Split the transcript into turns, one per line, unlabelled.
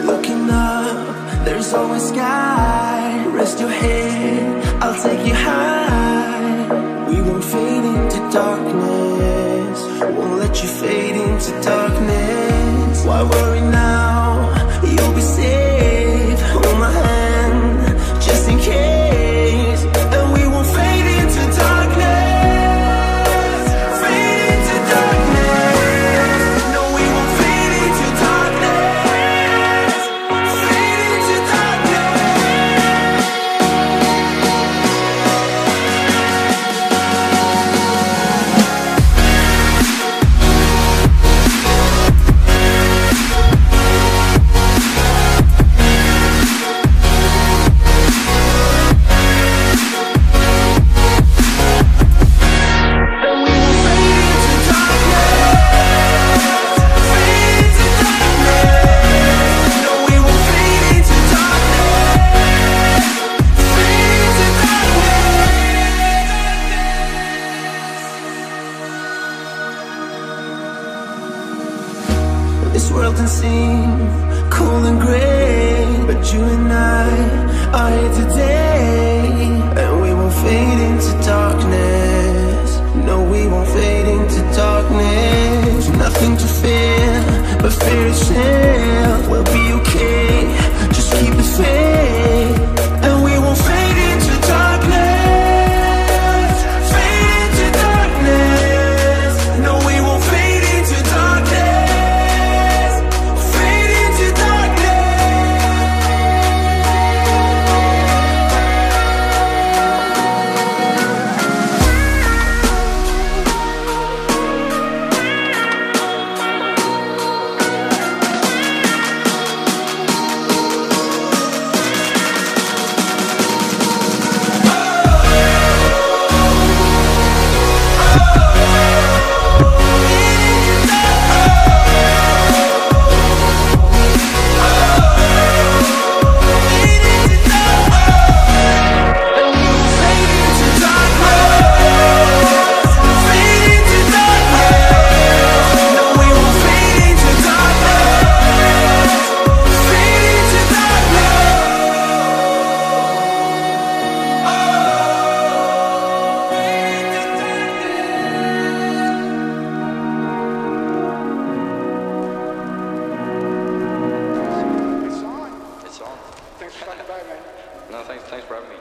Looking up, there's always sky. Rest your head, I'll take you high. We won't fade into darkness, won't let you fade into darkness. Why worry now? You'll be safe. Hold my hand, just in case. And we won't fade into darkness, fade into darkness. No, we won't fade into darkness, fade into darkness. This world can seem cold and gray, but you and I are here today. And we won't fade into darkness. No, we won't fade into darkness. Nothing to fear but fear itself. We'll be okay, just keep the faith. And we won't fade into darkness, fade into darkness. No, we won't fade into darkness, fade into
Thanks for stopping by, man.
No, thanks for having me.